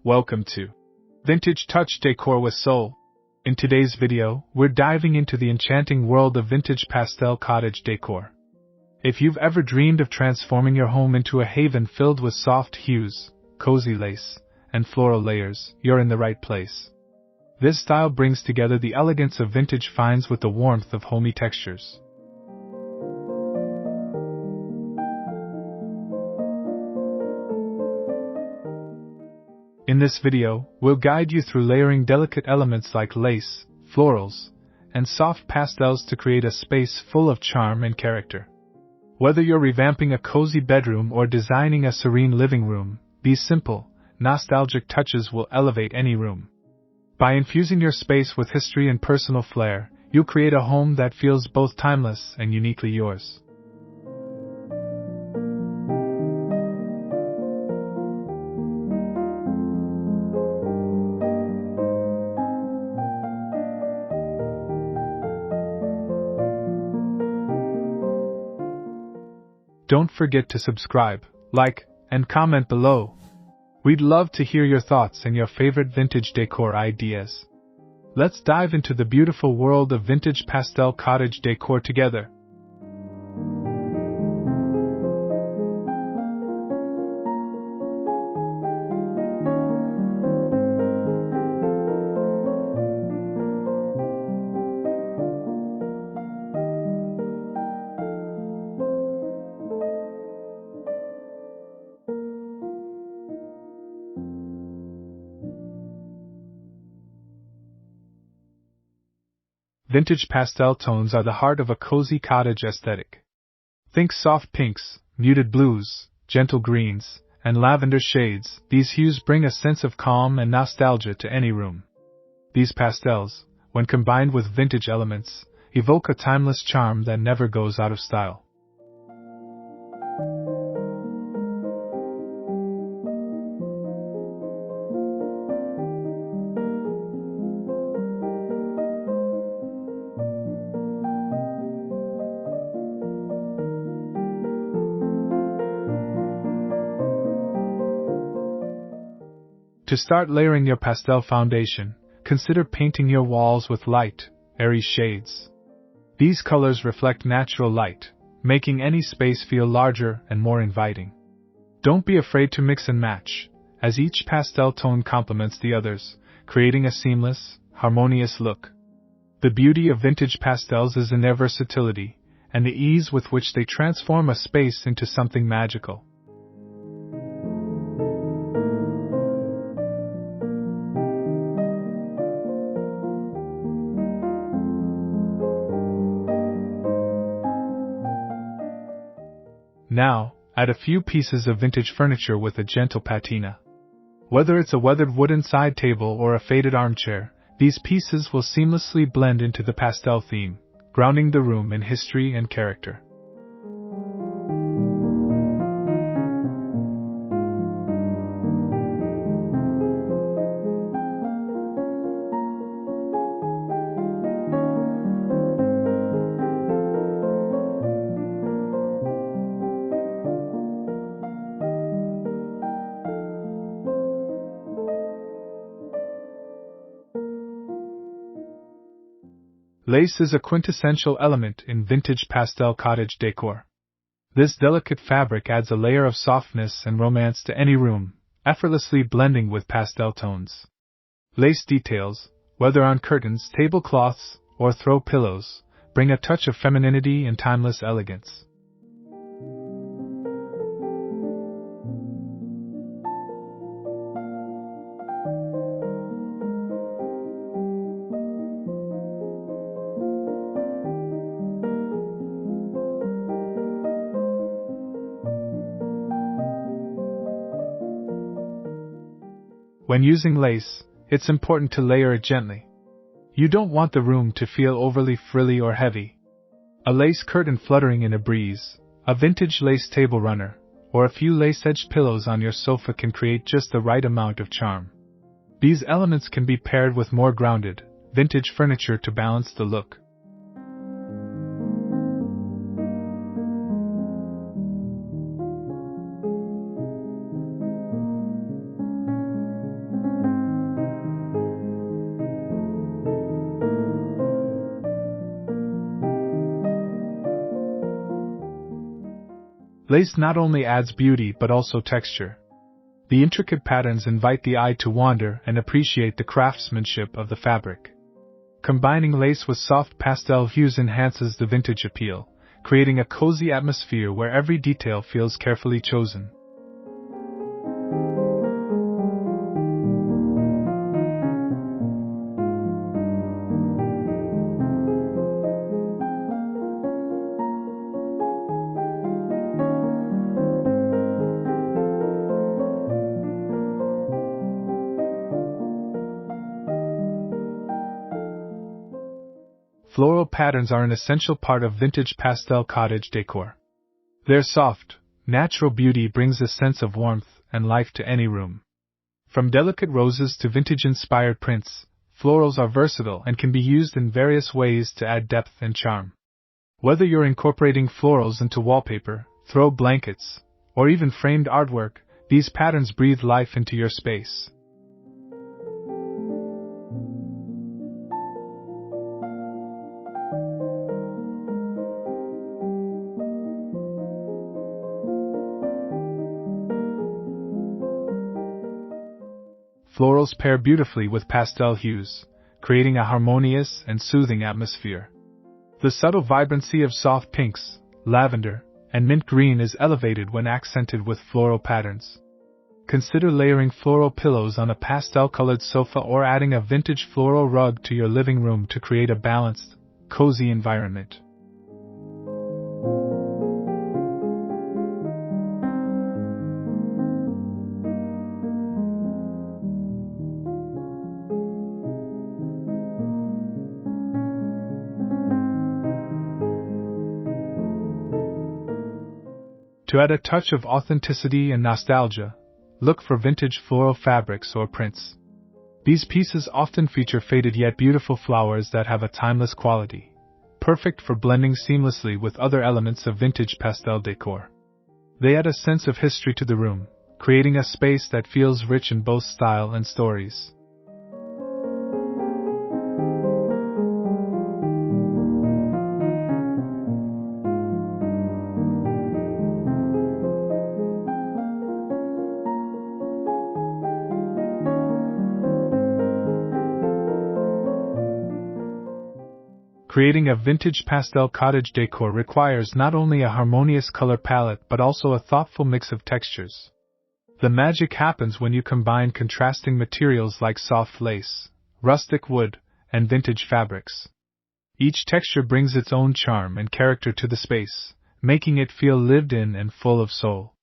Welcome to Vintage Touch Decor with Soul. In today's video, we're diving into the enchanting world of vintage pastel cottage decor. If you've ever dreamed of transforming your home into a haven filled with soft hues, cozy lace, and floral layers, you're in the right place. This style brings together the elegance of vintage finds with the warmth of homey textures. In this video, we'll guide you through layering delicate elements like lace, florals, and soft pastels to create a space full of charm and character. Whether you're revamping a cozy bedroom or designing a serene living room, these simple, nostalgic touches will elevate any room. By infusing your space with history and personal flair, you'll create a home that feels both timeless and uniquely yours. Don't forget to subscribe, like, and comment below. We'd love to hear your thoughts and your favorite vintage decor ideas. Let's dive into the beautiful world of vintage pastel cottage decor together. Vintage pastel tones are the heart of a cozy cottage aesthetic. Think soft pinks, muted blues, gentle greens, and lavender shades. These hues bring a sense of calm and nostalgia to any room. These pastels, when combined with vintage elements, evoke a timeless charm that never goes out of style. To start layering your pastel foundation, consider painting your walls with light, airy shades. These colors reflect natural light, making any space feel larger and more inviting. Don't be afraid to mix and match, as each pastel tone complements the others, creating a seamless, harmonious look. The beauty of vintage pastels is in their versatility, and the ease with which they transform a space into something magical. Now, add a few pieces of vintage furniture with a gentle patina. Whether it's a weathered wooden side table or a faded armchair, these pieces will seamlessly blend into the pastel theme, grounding the room in history and character. Lace is a quintessential element in vintage pastel cottage decor. This delicate fabric adds a layer of softness and romance to any room, effortlessly blending with pastel tones. Lace details, whether on curtains, tablecloths, or throw pillows, bring a touch of femininity and timeless elegance. When using lace, it's important to layer it gently. You don't want the room to feel overly frilly or heavy. A lace curtain fluttering in a breeze, a vintage lace table runner, or a few lace-edged pillows on your sofa can create just the right amount of charm. These elements can be paired with more grounded, vintage furniture to balance the look. Lace not only adds beauty but also texture. The intricate patterns invite the eye to wander and appreciate the craftsmanship of the fabric. Combining lace with soft pastel hues enhances the vintage appeal, creating a cozy atmosphere where every detail feels carefully chosen. Floral patterns are an essential part of vintage pastel cottage decor. Their soft, natural beauty brings a sense of warmth and life to any room. From delicate roses to vintage-inspired prints, florals are versatile and can be used in various ways to add depth and charm. Whether you're incorporating florals into wallpaper, throw blankets, or even framed artwork, these patterns breathe life into your space. Florals pair beautifully with pastel hues, creating a harmonious and soothing atmosphere. The subtle vibrancy of soft pinks, lavender, and mint green is elevated when accented with floral patterns. Consider layering floral pillows on a pastel-colored sofa or adding a vintage floral rug to your living room to create a balanced, cozy environment. To add a touch of authenticity and nostalgia, look for vintage floral fabrics or prints. These pieces often feature faded yet beautiful flowers that have a timeless quality, perfect for blending seamlessly with other elements of vintage pastel decor. They add a sense of history to the room, creating a space that feels rich in both style and stories. Creating a vintage pastel cottage decor requires not only a harmonious color palette but also a thoughtful mix of textures. The magic happens when you combine contrasting materials like soft lace, rustic wood, and vintage fabrics. Each texture brings its own charm and character to the space, making it feel lived in and full of soul.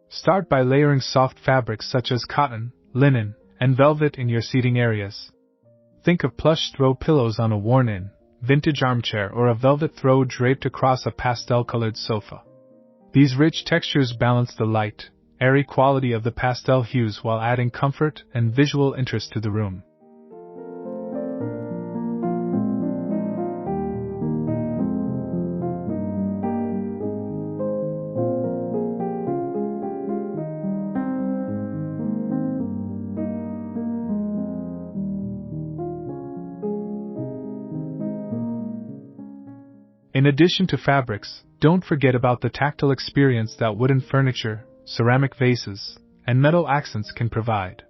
Start by layering soft fabrics such as cotton, linen, and velvet in your seating areas. Think of plush throw pillows on a worn-in, vintage armchair or a velvet throw draped across a pastel-colored sofa. These rich textures balance the light, airy quality of the pastel hues while adding comfort and visual interest to the room. In addition to fabrics, don't forget about the tactile experience that wooden furniture, ceramic vases, and metal accents can provide.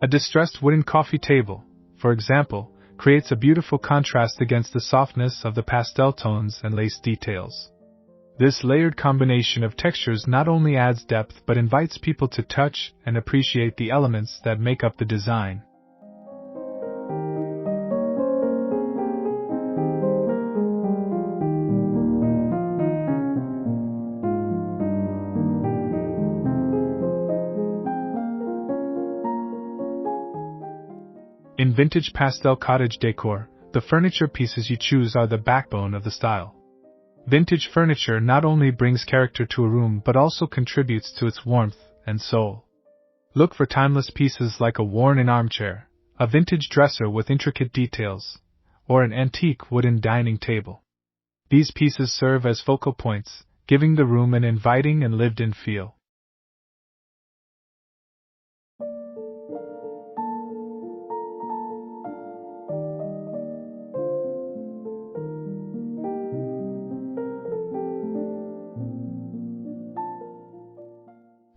A distressed wooden coffee table, for example, creates a beautiful contrast against the softness of the pastel tones and lace details. This layered combination of textures not only adds depth but invites people to touch and appreciate the elements that make up the design. In vintage pastel cottage decor, the furniture pieces you choose are the backbone of the style. Vintage furniture not only brings character to a room but also contributes to its warmth and soul. Look for timeless pieces like a worn-in armchair, a vintage dresser with intricate details, or an antique wooden dining table. These pieces serve as focal points, giving the room an inviting and lived-in feel.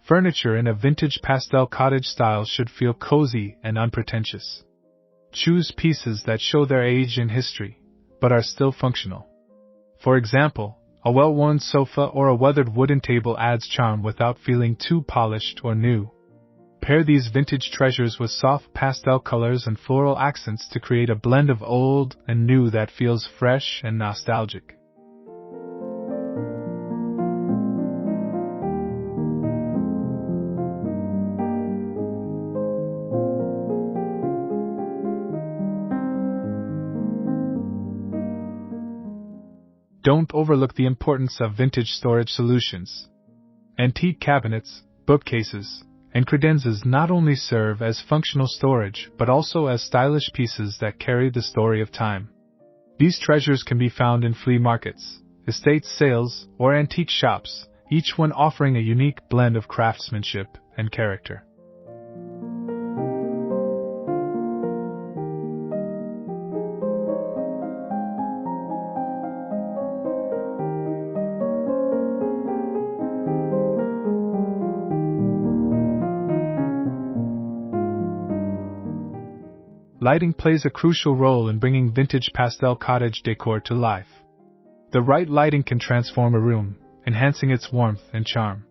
Furniture in a vintage pastel cottage style should feel cozy and unpretentious. Choose pieces that show their age and history, but are still functional. For example, a well-worn sofa or a weathered wooden table adds charm without feeling too polished or new. Pair these vintage treasures with soft pastel colors and floral accents to create a blend of old and new that feels fresh and nostalgic. Don't overlook the importance of vintage storage solutions. Antique cabinets, bookcases, and credenzas not only serve as functional storage but also as stylish pieces that carry the story of time. These treasures can be found in flea markets, estate sales, or antique shops, each one offering a unique blend of craftsmanship and character. Lighting plays a crucial role in bringing vintage pastel cottage decor to life. The right lighting can transform a room, enhancing its warmth and charm.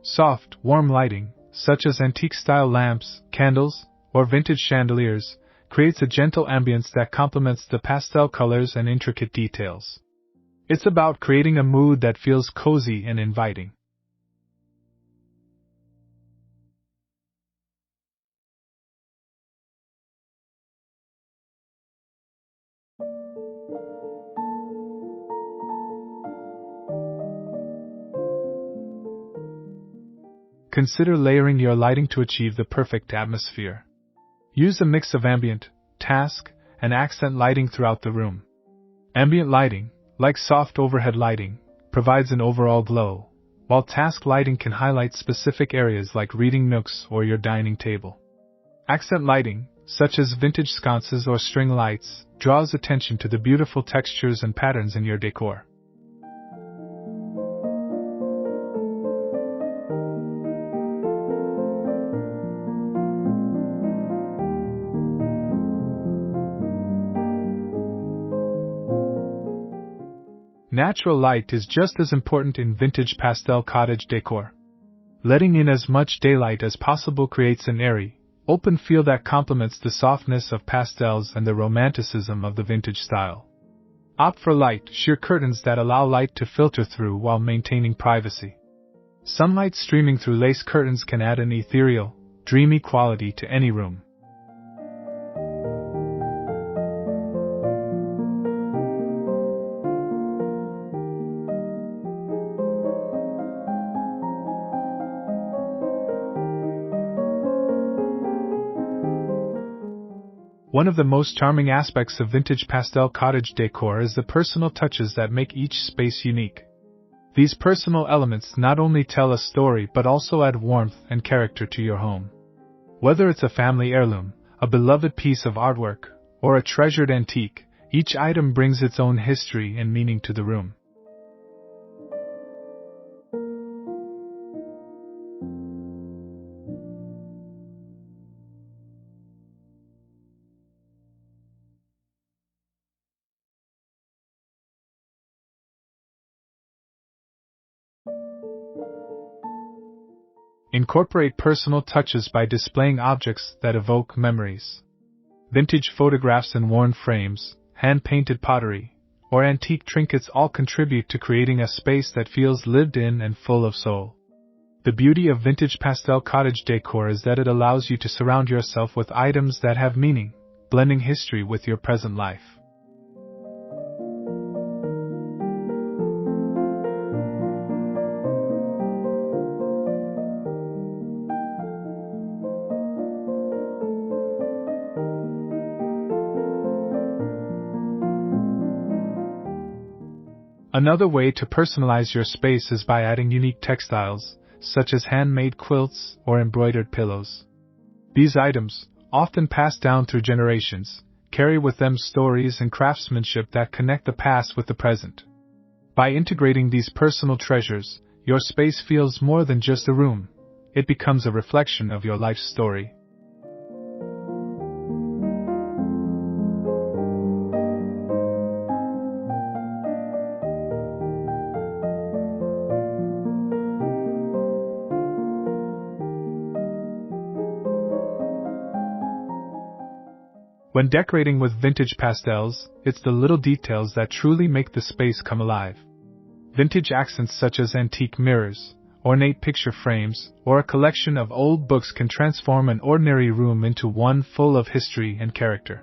Soft, warm lighting, such as antique-style lamps, candles, or vintage chandeliers, creates a gentle ambience that complements the pastel colors and intricate details. It's about creating a mood that feels cozy and inviting. Consider layering your lighting to achieve the perfect atmosphere. Use a mix of ambient, task, and accent lighting throughout the room. Ambient lighting, like soft overhead lighting, provides an overall glow, while task lighting can highlight specific areas like reading nooks or your dining table. Accent lighting, such as vintage sconces or string lights, draws attention to the beautiful textures and patterns in your decor. Natural light is just as important in vintage pastel cottage decor. Letting in as much daylight as possible creates an airy, open feel that complements the softness of pastels and the romanticism of the vintage style. Opt for light, sheer curtains that allow light to filter through while maintaining privacy. Sunlight streaming through lace curtains can add an ethereal, dreamy quality to any room. One of the most charming aspects of vintage pastel cottage decor is the personal touches that make each space unique. These personal elements not only tell a story but also add warmth and character to your home. Whether it's a family heirloom, a beloved piece of artwork, or a treasured antique, each item brings its own history and meaning to the room. Incorporate personal touches by displaying objects that evoke memories. Vintage photographs in worn frames, hand-painted pottery, or antique trinkets all contribute to creating a space that feels lived in and full of soul. The beauty of vintage pastel cottage decor is that it allows you to surround yourself with items that have meaning, blending history with your present life. Another way to personalize your space is by adding unique textiles, such as handmade quilts or embroidered pillows. These items, often passed down through generations, carry with them stories and craftsmanship that connect the past with the present. By integrating these personal treasures, your space feels more than just a room. It becomes a reflection of your life's story. When decorating with vintage pastels, it's the little details that truly make the space come alive. Vintage accents such as antique mirrors, ornate picture frames, or a collection of old books can transform an ordinary room into one full of history and character.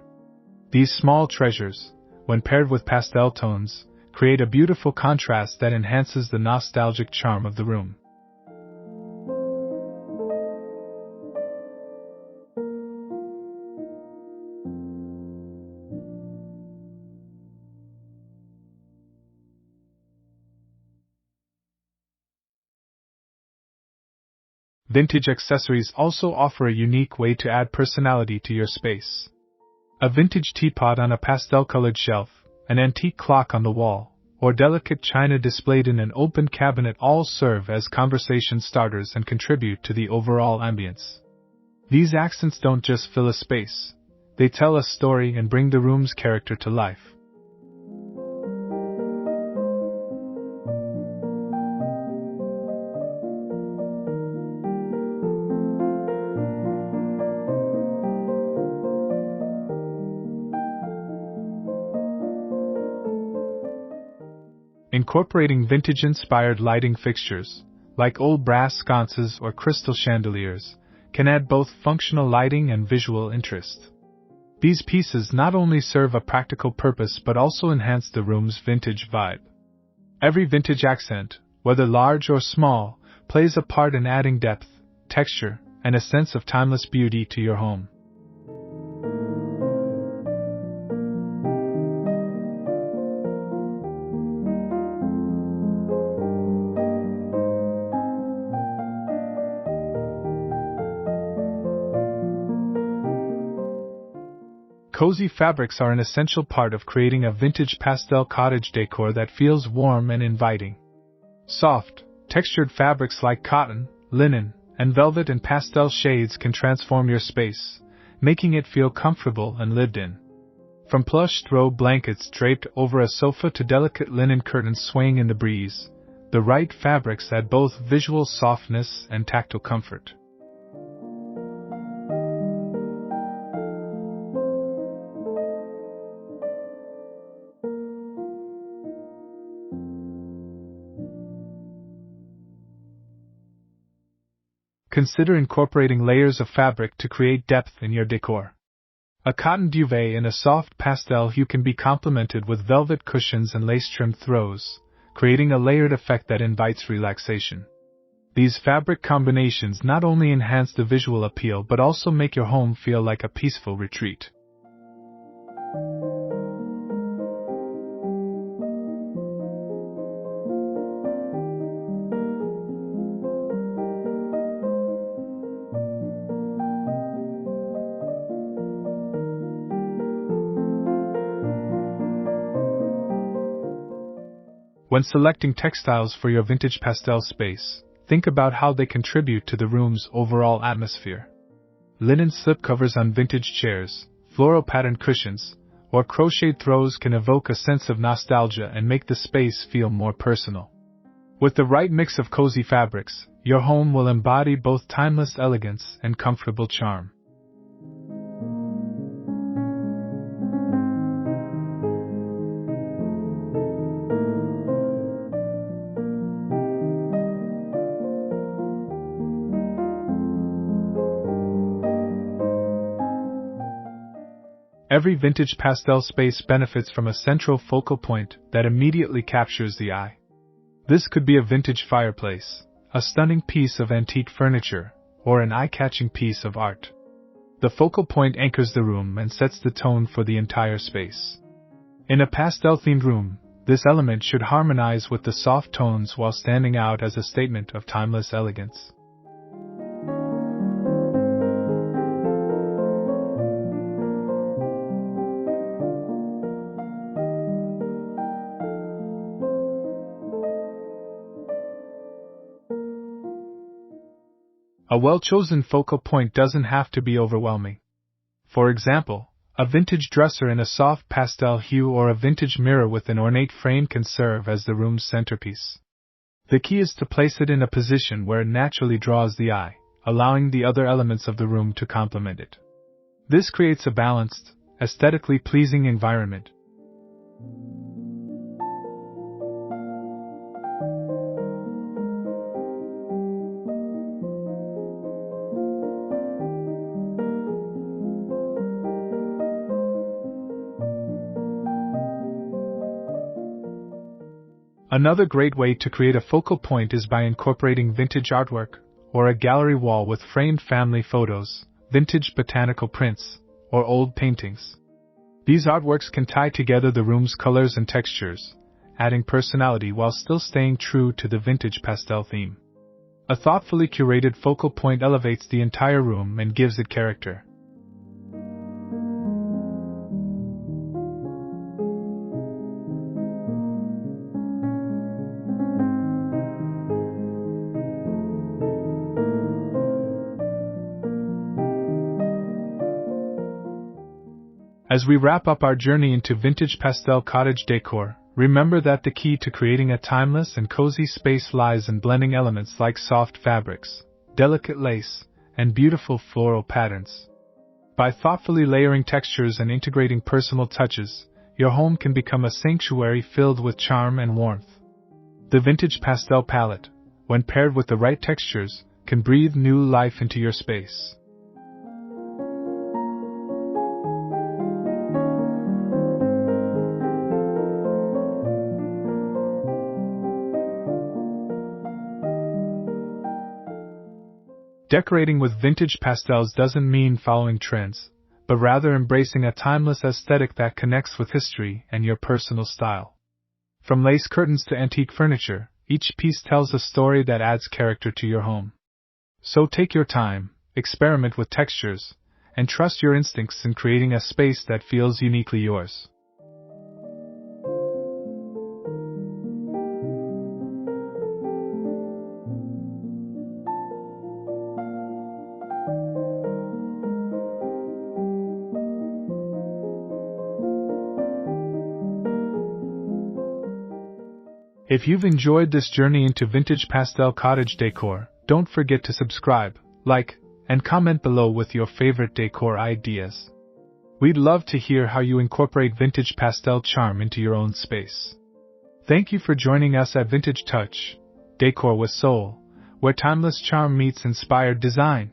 These small treasures, when paired with pastel tones, create a beautiful contrast that enhances the nostalgic charm of the room. Vintage accessories also offer a unique way to add personality to your space. A vintage teapot on a pastel-colored shelf, an antique clock on the wall, or delicate china displayed in an open cabinet all serve as conversation starters and contribute to the overall ambience. These accents don't just fill a space, they tell a story and bring the room's character to life. Incorporating vintage-inspired lighting fixtures, like old brass sconces or crystal chandeliers, can add both functional lighting and visual interest. These pieces not only serve a practical purpose but also enhance the room's vintage vibe. Every vintage accent, whether large or small, plays a part in adding depth, texture, and a sense of timeless beauty to your home. Cozy fabrics are an essential part of creating a vintage pastel cottage decor that feels warm and inviting. Soft, textured fabrics like cotton, linen, and velvet in pastel shades can transform your space, making it feel comfortable and lived in. From plush throw blankets draped over a sofa to delicate linen curtains swaying in the breeze, the right fabrics add both visual softness and tactile comfort. Consider incorporating layers of fabric to create depth in your decor. A cotton duvet in a soft pastel hue can be complemented with velvet cushions and lace-trimmed throws, creating a layered effect that invites relaxation. These fabric combinations not only enhance the visual appeal but also make your home feel like a peaceful retreat. When selecting textiles for your vintage pastel space, think about how they contribute to the room's overall atmosphere. Linen slipcovers on vintage chairs, floral patterned cushions, or crocheted throws can evoke a sense of nostalgia and make the space feel more personal. With the right mix of cozy fabrics, your home will embody both timeless elegance and comfortable charm. Every vintage pastel space benefits from a central focal point that immediately captures the eye. This could be a vintage fireplace, a stunning piece of antique furniture, or an eye-catching piece of art. The focal point anchors the room and sets the tone for the entire space. In a pastel-themed room, This element should harmonize with the soft tones while standing out as a statement of timeless elegance. A well-chosen focal point doesn't have to be overwhelming. For example, a vintage dresser in a soft pastel hue or a vintage mirror with an ornate frame can serve as the room's centerpiece. The key is to place it in a position where it naturally draws the eye, allowing the other elements of the room to complement it. This creates a balanced, aesthetically pleasing environment. Another great way to create a focal point is by incorporating vintage artwork, or a gallery wall with framed family photos, vintage botanical prints, or old paintings. These artworks can tie together the room's colors and textures, adding personality while still staying true to the vintage pastel theme. A thoughtfully curated focal point elevates the entire room and gives it character. As we wrap up our journey into vintage pastel cottage decor, remember that the key to creating a timeless and cozy space lies in blending elements like soft fabrics, delicate lace, and beautiful floral patterns. By thoughtfully layering textures and integrating personal touches, your home can become a sanctuary filled with charm and warmth. The vintage pastel palette, when paired with the right textures, can breathe new life into your space. Decorating with vintage pastels doesn't mean following trends, but rather embracing a timeless aesthetic that connects with history and your personal style. From lace curtains to antique furniture, each piece tells a story that adds character to your home. So take your time, experiment with textures, and trust your instincts in creating a space that feels uniquely yours. If you've enjoyed this journey into vintage pastel cottage decor, don't forget to subscribe, like, and comment below with your favorite decor ideas. We'd love to hear how you incorporate vintage pastel charm into your own space. Thank you for joining us at Vintage Touch, Decor with Soul, where timeless charm meets inspired design.